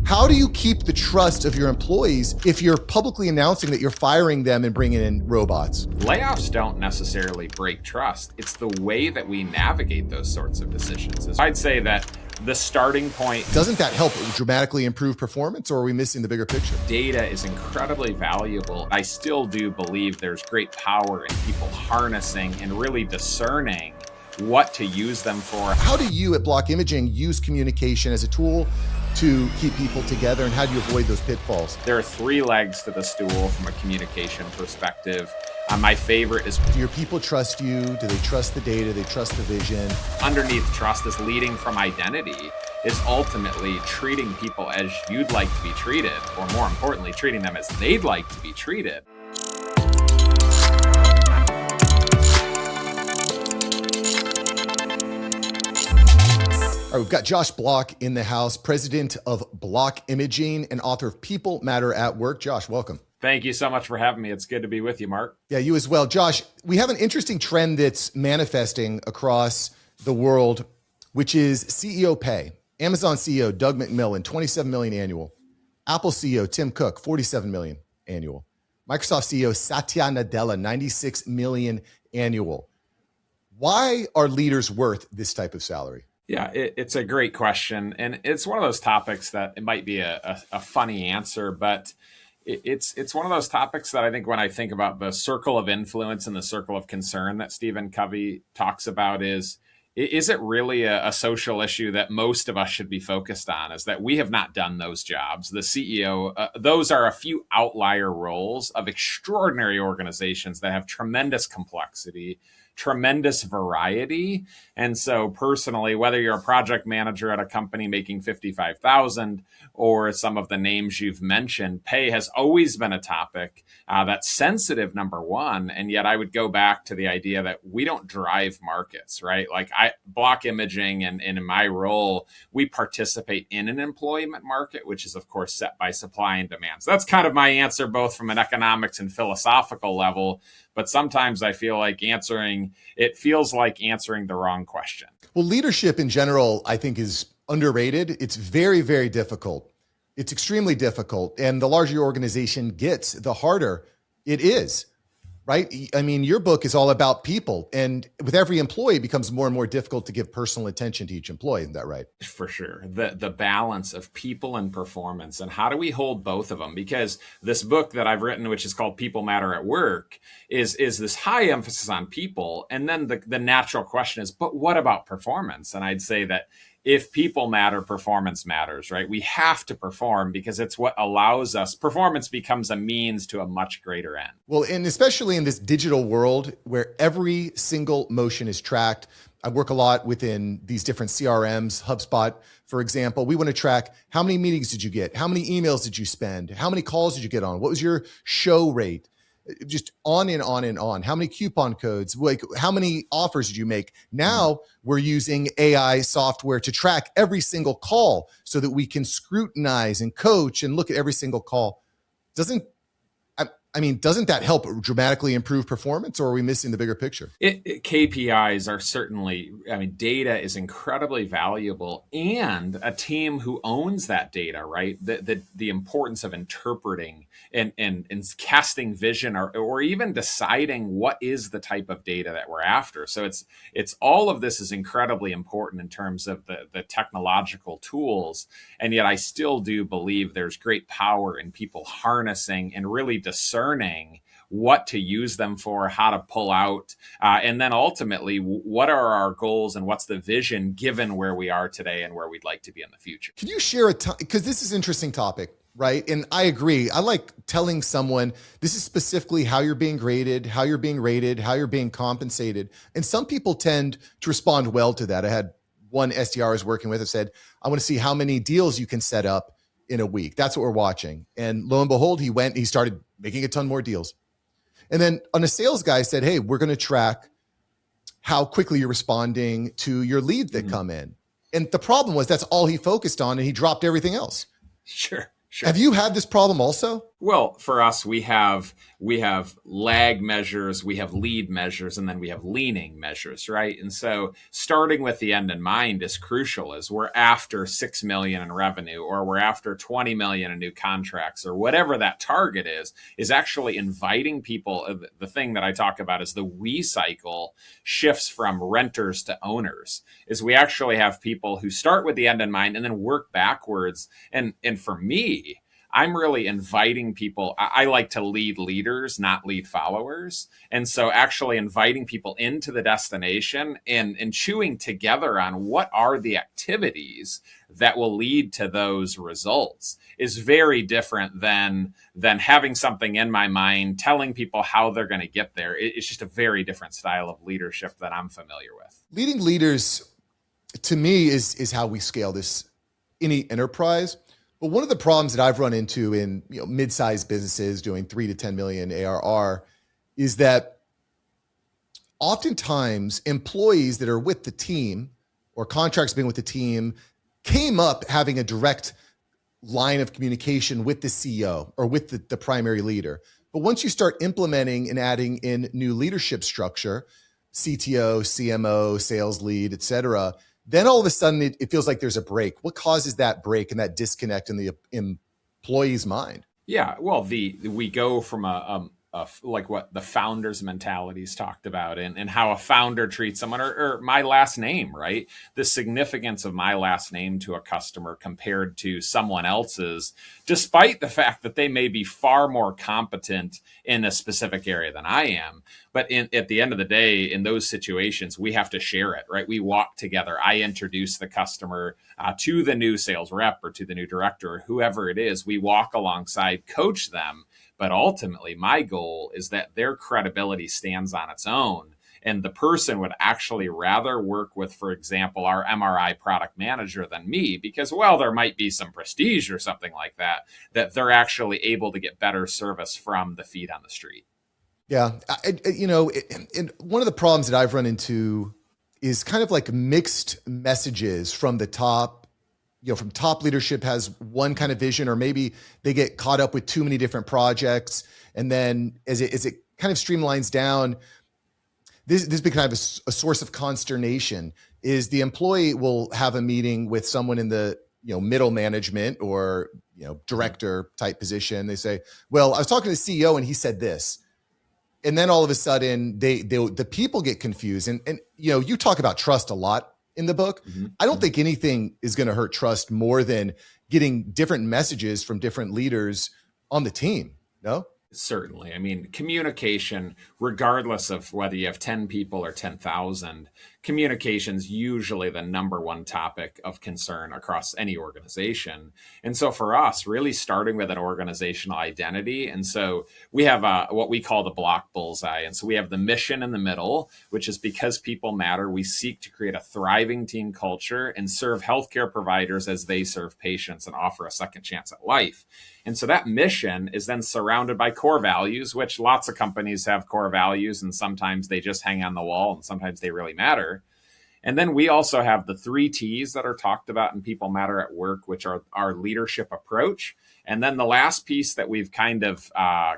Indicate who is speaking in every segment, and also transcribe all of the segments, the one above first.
Speaker 1: How do you keep the trust of your employees if you're publicly announcing that you're firing them and bringing in robots?
Speaker 2: Layoffs don't necessarily break trust. It's the way that we navigate those sorts of decisions. I'd say that the starting point.
Speaker 1: Doesn't that help dramatically improve performance, or are we missing the bigger picture?
Speaker 2: Data is incredibly valuable. I still do believe there's great power in people harnessing and really discerning what to use them for.
Speaker 1: How do you at Block Imaging use communication as a tool to keep people together, and how do you avoid those pitfalls?
Speaker 2: There are three legs to the stool from a communication perspective. My favorite is,
Speaker 1: do your people trust you? Do they trust the data? Do they trust the vision?
Speaker 2: Underneath trust is leading from identity, is ultimately treating people as you'd like to be treated, or more importantly, treating them as they'd like to be treated.
Speaker 1: All right, we've got Josh Block in the house, president of Block Imaging and author of People Matter at Work. Josh, welcome.
Speaker 2: Thank you so much for having me. It's good to be with you, Mark.
Speaker 1: Yeah, you as well. Josh, we have an interesting trend that's manifesting across the world, which is CEO pay. Amazon CEO Doug McMillon, $27 million annual. Apple CEO Tim Cook, $47 million annual. Microsoft CEO Satya Nadella, $96 million annual. Why are leaders worth this type of salary?
Speaker 2: Yeah, it's a great question. And it's one of those topics that it might be a funny answer, but it's one of those topics that I think when I think about the circle of influence and the circle of concern that Stephen Covey talks about is it really a social issue that most of us should be focused on, is that we have not done those jobs. The CEO, those are a few outlier roles of extraordinary organizations that have tremendous complexity, tremendous variety. And so personally, whether you're a project manager at a company making $55,000 or some of the names you've mentioned, pay has always been a topic that's sensitive, number one. And yet I would go back to the idea that we don't drive markets, right? Like Block Imaging and in my role, we participate in an employment market, which is of course set by supply and demand. So that's kind of my answer, both from an economics and philosophical level. But sometimes I feel like it feels like answering the wrong question.
Speaker 1: Well, leadership in general, I think, is underrated. It's very, very difficult. It's extremely difficult. And the larger your organization gets, the harder it is, right? I mean, your book is all about people. And with every employee, it becomes more and more difficult to give personal attention to each employee. Isn't that right?
Speaker 2: For sure. The balance of people and performance, and how do we hold both of them? Because this book that I've written, which is called People Matter at Work, is this high emphasis on people. And then the natural question is, but what about performance? And I'd say that if people matter, performance matters, right? We have to perform because it's what allows us. Performance becomes a means to a much greater end.
Speaker 1: Well, and especially in this digital world where every single motion is tracked. I work a lot within these different CRMs, HubSpot, for example. We want to track how many meetings did you get? How many emails did you spend? How many calls did you get on? What was your show rate? Just on and on and on. How many coupon codes? Like, how many offers did you make? Now we're using AI software to track every single call so that we can scrutinize and coach and look at every single call. Doesn't that help dramatically improve performance, or are we missing the bigger picture?
Speaker 2: KPIs are certainly, data is incredibly valuable, and a team who owns that data, right? The importance of interpreting and casting vision or even deciding what is the type of data that we're after. So it's all of this is incredibly important in terms of the technological tools. And yet I still do believe there's great power in people harnessing and really discerning what to use them for, how to pull out, and then ultimately, what are our goals and what's the vision given where we are today and where we'd like to be in the future?
Speaker 1: Can you share because this is an interesting topic, right? And I agree. I like telling someone this is specifically how you're being graded, how you're being rated, how you're being compensated. And some people tend to respond well to that. I had one SDR I was working with who said, I want to see how many deals you can set up in a week. That's what we're watching. And lo and behold, he started making a ton more deals. And then a sales guy said, hey, we're going to track how quickly you're responding to your leads that come in. And the problem was that's all he focused on, and he dropped everything else.
Speaker 2: Sure. Sure.
Speaker 1: Have you had this problem also?
Speaker 2: Well, for us, we have lag measures, we have lead measures, and then we have leaning measures, right? And so starting with the end in mind is crucial as we're after 6 million in revenue, or we're after 20 million in new contracts, or whatever that target is actually inviting people. The thing that I talk about is the we cycle shifts from renters to owners, is we actually have people who start with the end in mind and then work backwards. And for me, I'm really inviting people. I like to lead leaders, not lead followers. And so actually inviting people into the destination and chewing together on what are the activities that will lead to those results is very different than having something in my mind, telling people how they're going to get there. It's just a very different style of leadership that I'm familiar with.
Speaker 1: Leading leaders, to me, is how we scale this any enterprise. But one of the problems that I've run into in mid-sized businesses doing 3 to 10 million ARR is that oftentimes employees that are with the team or contracts being with the team came up having a direct line of communication with the CEO or with the primary leader. But once you start implementing and adding in new leadership structure, CTO, CMO, sales lead, et cetera, then all of a sudden it feels like there's a break. What causes that break and that disconnect in the employee's mind?
Speaker 2: Yeah, well, we go from like what the founder's mentalities talked about, and how a founder treats someone, or my last name, right? The significance of my last name to a customer compared to someone else's, despite the fact that they may be far more competent in a specific area than I am. But at the end of the day, in those situations, we have to share it, right? We walk together. I introduce the customer to the new sales rep or to the new director, or whoever it is. We walk alongside, coach them. But ultimately, my goal is that their credibility stands on its own. And the person would actually rather work with, for example, our MRI product manager than me, because, well, there might be some prestige or something like that, that they're actually able to get better service from the feet on the street.
Speaker 1: Yeah. And one of the problems that I've run into is kind of like mixed messages from the top. From top leadership has one kind of vision, or maybe they get caught up with too many different projects. And then as it kind of streamlines down, this has been kind of a source of consternation. Is the employee will have a meeting with someone in the middle management or director type position. They say, well, I was talking to the CEO and he said this. And then all of a sudden the people get confused. And you talk about trust a lot in the book. Mm-hmm. I don't think anything is going to hurt trust more than getting different messages from different leaders on the team. No?
Speaker 2: Certainly. I mean, communication, regardless of whether you have 10 people or 10,000, communication's usually the number one topic of concern across any organization. And so for us, really starting with an organizational identity. And so we have what we call the block bullseye. And so we have the mission in the middle, which is because people matter. We seek to create a thriving team culture and serve healthcare providers as they serve patients and offer a second chance at life. And so that mission is then surrounded by core values, which lots of companies have core values, and sometimes they just hang on the wall and sometimes they really matter. And then we also have the 3 T's that are talked about in People Matter at Work, which are our leadership approach. And then the last piece that we've kind of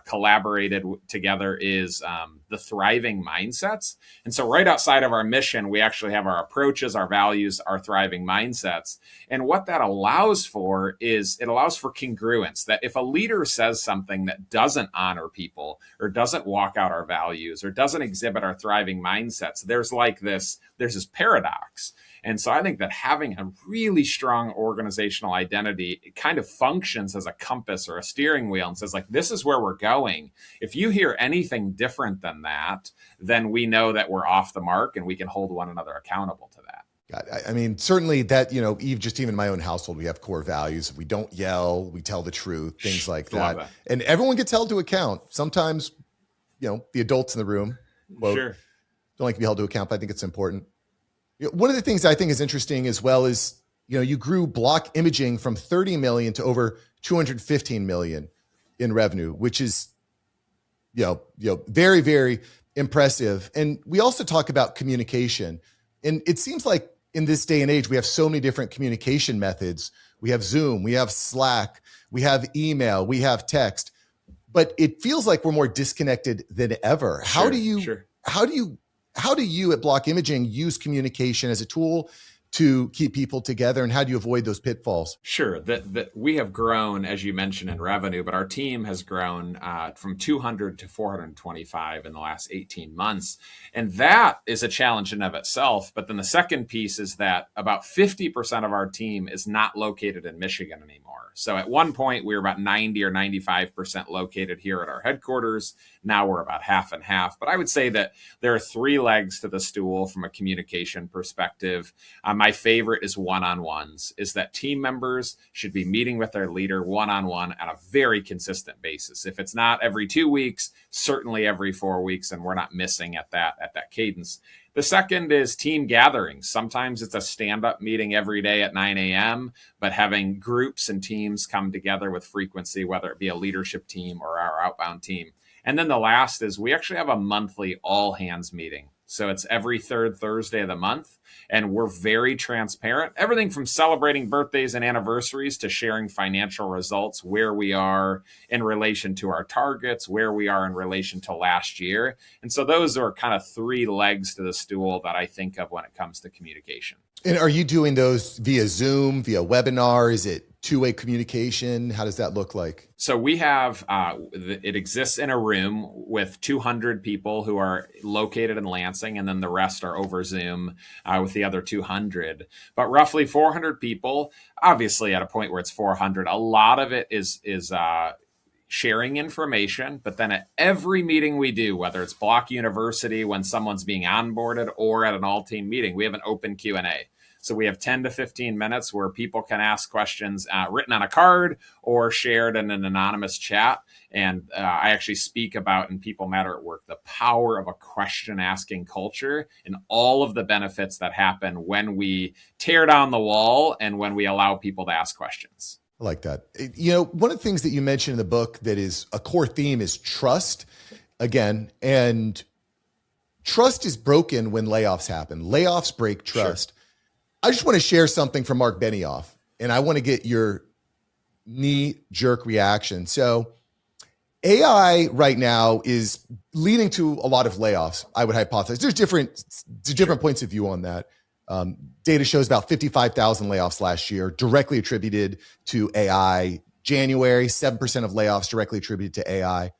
Speaker 2: collaborated together is the thriving mindsets. And so right outside of our mission, we actually have our approaches, our values, our thriving mindsets. And what that allows for is it allows for congruence, that if a leader says something that doesn't honor people or doesn't walk out our values or doesn't exhibit our thriving mindsets, there's this paradox. And so I think that having a really strong organizational identity, it kind of functions as a compass or a steering wheel and says, like, this is where we're going. If you hear anything different than that, then we know that we're off the mark and we can hold one another accountable to that.
Speaker 1: I mean, certainly that, even in my own household, we have core values. We don't yell, we tell the truth, things like that. And everyone gets held to account. Sometimes, the adults in the room, quote,
Speaker 2: sure,
Speaker 1: don't like to be held to account, but I think it's important. One of the things I think is interesting as well is, you grew block imaging from 30 million to over 215 million in revenue, which is, very, very impressive. And we also talk about communication. And it seems like in this day and age, we have so many different communication methods. we have Zoom, we have Slack, we have email, we have text, but it feels like we're more disconnected than ever. How do you at Block Imaging use communication as a tool to keep people together, and how do you avoid those pitfalls?
Speaker 2: Sure. That we have grown, as you mentioned, in revenue, but our team has grown from 200 to 425 in the last 18 months. And that is a challenge in of itself. But then the second piece is that about 50% of our team is not located in Michigan anymore. So at one point, we were about 90 or 95% located here at our headquarters. Now we're about half and half. But I would say that there are three legs to the stool from a communication perspective. My favorite is one-on-ones, is that team members should be meeting with their leader one-on-one on a very consistent basis. If it's not every 2 weeks, certainly every 4 weeks, and we're not missing at that cadence. The second is team gatherings. Sometimes it's a stand-up meeting every day at 9 a.m., but having groups and teams come together with frequency, whether it be a leadership team or our outbound team. And then the last is we actually have a monthly all-hands meeting. So it's every third Thursday of the month, and we're very transparent. Everything from celebrating birthdays and anniversaries to sharing financial results, where we are in relation to our targets, where we are in relation to last year. And so those are kind of three legs to the stool that I think of when it comes to communication.
Speaker 1: And are you doing those via Zoom, via webinar? Is it two-way communication? How does that look like?
Speaker 2: So we have, it exists in a room with 200 people who are located in Lansing, and then the rest are over Zoom with the other 200. But roughly 400 people, obviously at a point where it's 400, a lot of it is sharing information. But then at every meeting we do, whether it's Block University when someone's being onboarded or at an all-team meeting, we have an open Q&A. So we have 10 to 15 minutes where people can ask questions written on a card or shared in an anonymous chat. And I actually speak about in People Matter at Work, the power of a question asking culture and all of the benefits that happen when we tear down the wall and when we allow people to ask questions.
Speaker 1: I like that. You know, one of the things that you mentioned in the book that is a core theme is trust again. And trust is broken when layoffs happen. Layoffs break trust. Sure. I just want to share something from Mark Benioff, and I want to get your knee-jerk reaction. So AI right now is leading to a lot of layoffs, I would hypothesize. There's different points of view on that. Data shows about 55,000 layoffs last year, directly attributed to AI. January, 7% of layoffs directly attributed to AI.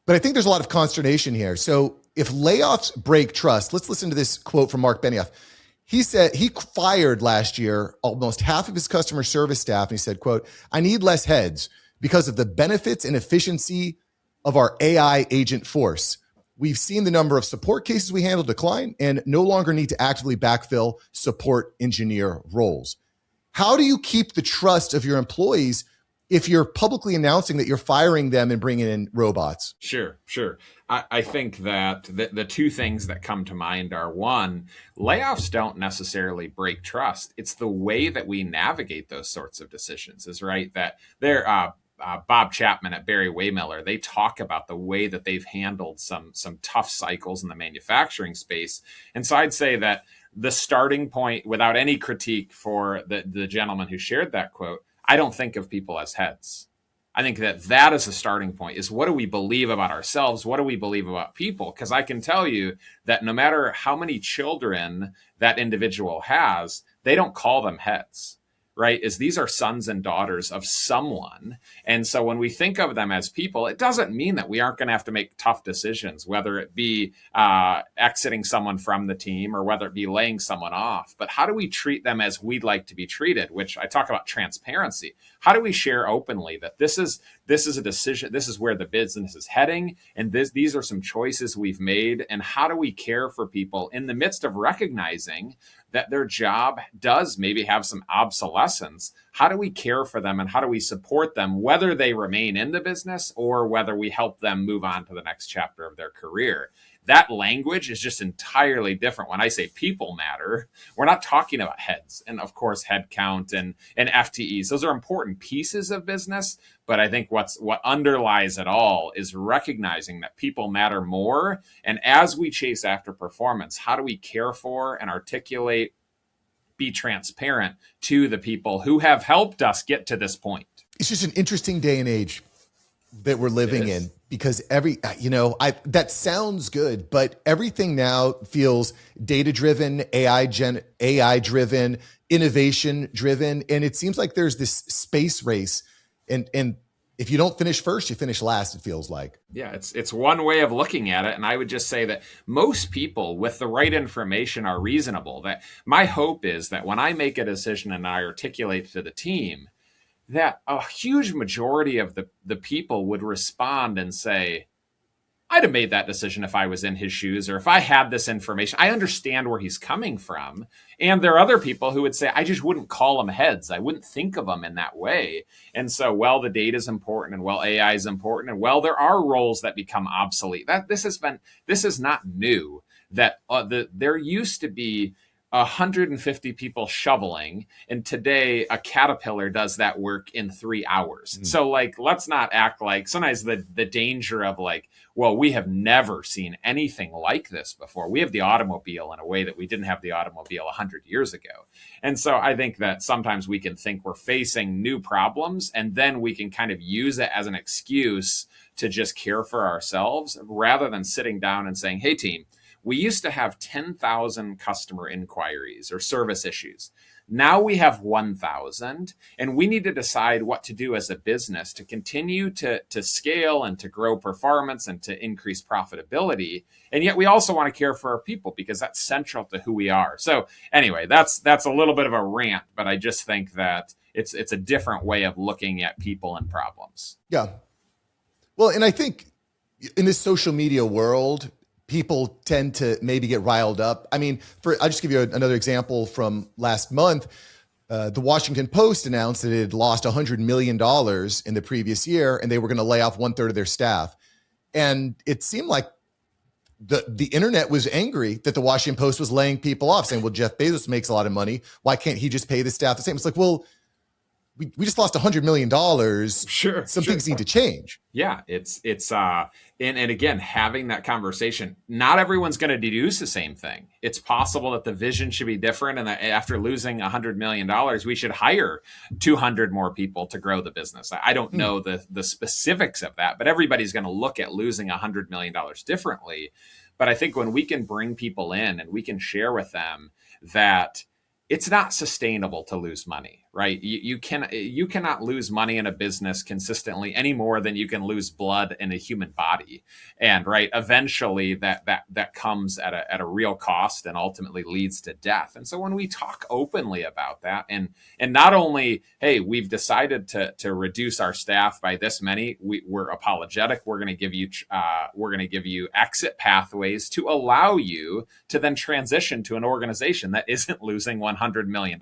Speaker 1: But I think there's a lot of consternation here. So if layoffs break trust, let's listen to this quote from Mark Benioff. He said he fired last year almost half of his customer service staff. And he said, quote, "I need less heads because of the benefits and efficiency of our AI agent force. We've seen the number of support cases we handle decline and no longer need to actively backfill support engineer roles." How do you keep the trust of your employees if you're publicly announcing that you're firing them and bringing in robots?
Speaker 2: Sure. I think that the two things that come to mind are, one, layoffs don't necessarily break trust. It's the way that we navigate those sorts of decisions is right. That they're Bob Chapman at Barry Waymiller, they talk about the way that they've handled some tough cycles in the manufacturing space. And so I'd say that the starting point, without any critique for the gentleman who shared that quote, I don't think of people as heads. I think that is a starting point, is what do we believe about ourselves? What do we believe about people? Because I can tell you that no matter how many children that individual has, they don't call them heads, right? Is these are sons and daughters of someone. And so when we think of them as people, it doesn't mean that we aren't going to have to make tough decisions, whether it be exiting someone from the team or whether it be laying someone off. But how do we treat them as we'd like to be treated, which I talk about transparency. How do we share openly that this is a decision, this is where the business is heading, and these are some choices we've made, and how do we care for people in the midst of recognizing that their job does maybe have some obsolescence? How do we care for them and how do we support them, whether they remain in the business or whether we help them move on to the next chapter of their career? That language is just entirely different. When I say people matter, we're not talking about heads and, of course, headcount and FTEs. Those are important pieces of business. But I think what underlies it all is recognizing that people matter more. And as we chase after performance, how do we care for and articulate be transparent to the people who have helped us get to this point.
Speaker 1: It's just an interesting day and age that we're living in, because that sounds good, but everything now feels data driven, AI driven, innovation driven. And it seems like there's this space race, and if you don't finish first, you finish last, it feels like.
Speaker 2: Yeah, it's one way of looking at it. And I would just say that most people with the right information are reasonable. That my hope is that when I make a decision and I articulate to the team, that a huge majority of the people would respond and say, I'd have made that decision if I was in his shoes, or if I had this information. I understand where he's coming from. And there are other people who would say, I just wouldn't call them heads. I wouldn't think of them in that way. And so, well, the data is important, and well, AI is important, and well, there are roles that become obsolete. This is not new. That there used to be 150 people shoveling, and today a caterpillar does that work in 3 hours. So let's not act like sometimes the danger of well, we have never seen anything like this before. We have the automobile in a way that we didn't have the automobile 100 years ago. And so I think that sometimes we can think we're facing new problems, and then we can kind of use it as an excuse to just care for ourselves, rather than sitting down and saying, hey team, we used to have 10,000 customer inquiries or service issues. Now we have 1,000, and we need to decide what to do as a business to continue to scale and to grow performance and to increase profitability. And yet we also want to care for our people, because that's central to who we are. So anyway, that's a little bit of a rant, but I just think that it's a different way of looking at people and problems.
Speaker 1: Yeah. Well, and I think in this social media world, people tend to maybe get riled up. I mean, I'll just give you another example from last month. The Washington Post announced that it had lost $100 million in the previous year, and they were going to lay off 1/3 of their staff. And it seemed like the internet was angry that the Washington Post was laying people off, saying, well, Jeff Bezos makes a lot of money. Why can't he just pay the staff the same? It's like, well, we just lost $100 million.
Speaker 2: Sure.
Speaker 1: Some things need to change.
Speaker 2: Yeah, and again, having that conversation, not everyone's going to deduce the same thing. It's possible that the vision should be different, and that after losing $100 million, we should hire 200 more people to grow the business. I don't know the specifics of that, but everybody's going to look at losing $100 million differently. But I think when we can bring people in and we can share with them that it's not sustainable to lose money, right? You cannot lose money in a business consistently any more than you can lose blood in a human body. And right, eventually that comes at a real cost and ultimately leads to death. And so when we talk openly about that, and not only, hey, we've decided to reduce our staff by this many, we're apologetic. We're going to give you exit pathways to allow you to then transition to an organization that isn't losing $100 million.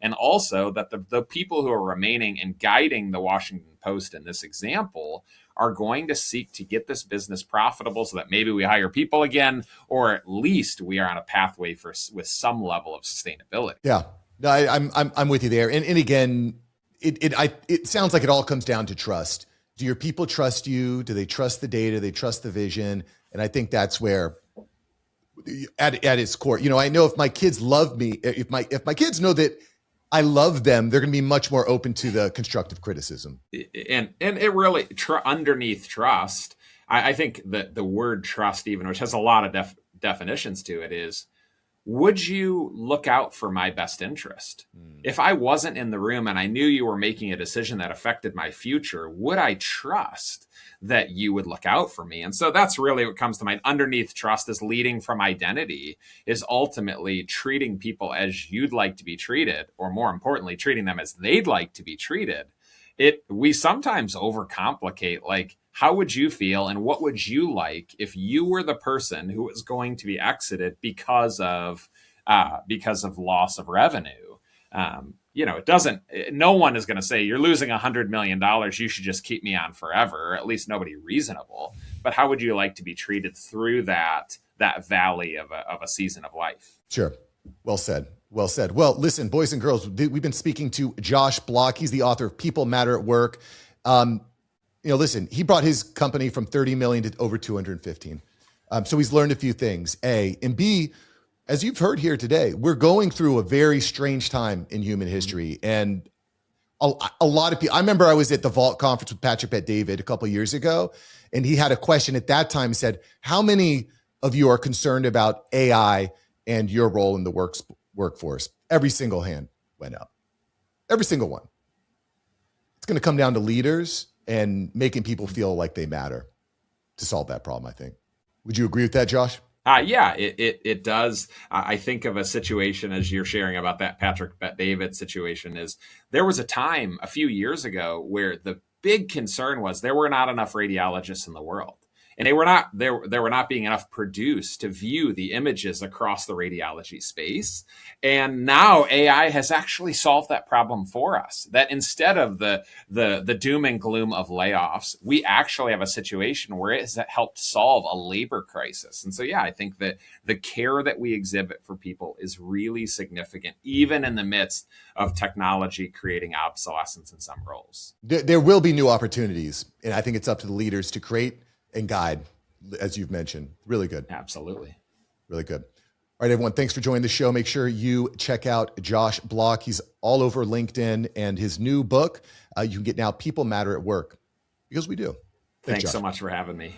Speaker 2: And also that the people who are remaining and guiding the Washington Post in this example are going to seek to get this business profitable, so that maybe we hire people again, or at least we are on a pathway with some level of sustainability.
Speaker 1: Yeah, no, I'm with you there. And again, it sounds like it all comes down to trust. Do your people trust you? Do they trust the data? Do they trust the vision? And I think that's where, at its core, I know if my kids love me, if my kids know that I love them, they're going to be much more open to the constructive criticism.
Speaker 2: And it really, underneath trust, I think that the word trust, even, which has a lot of definitions to it, is, would you look out for my best interest? If I wasn't in the room and I knew you were making a decision that affected my future, would I trust that you would look out for me? And so that's really what comes to mind. Underneath trust is leading from identity, is ultimately treating people as you'd like to be treated, or more importantly, treating them as they'd like to be treated. We sometimes overcomplicate, like, how would you feel and what would you like if you were the person who was going to be exited because of loss of revenue? No one is going to say, you're losing $100 million, you should just keep me on forever, or at least nobody reasonable. But how would you like to be treated through that valley of a season of life?
Speaker 1: Sure. Well said. Well said. Well, listen, boys and girls, we've been speaking to Josh Block. He's the author of People Matter at Work. Listen, he brought his company from 30 million to over 215. So he's learned a few things, A, and B, as you've heard here today, we're going through a very strange time in human history. And a lot of people, I remember I was at the Vault conference with Patrick Bet-David a couple of years ago, and he had a question at that time. He said, how many of you are concerned about AI and your role in the workforce? Every single hand went up. Every single one. It's going to come down to leaders and making people feel like they matter to solve that problem, I think. Would you agree with that, Josh?
Speaker 2: Yeah, it does. I think of a situation as you're sharing about that Patrick Bet-David situation is there was a time a few years ago where the big concern was there were not enough radiologists in the world. And they were not being enough produced to view the images across the radiology space. And now AI has actually solved that problem for us. That instead of the doom and gloom of layoffs, we actually have a situation where it has helped solve a labor crisis. And so, yeah, I think that the care that we exhibit for people is really significant, even in the midst of technology creating obsolescence in some roles.
Speaker 1: There will be new opportunities. And I think it's up to the leaders to create and guide, as you've mentioned. Really good.
Speaker 2: Absolutely.
Speaker 1: Really good. All right, everyone, thanks for joining the show. Make sure you check out Josh Block. He's all over LinkedIn, and his new book, you can get now, People Matter at Work, because we do.
Speaker 2: Thanks so much for having me.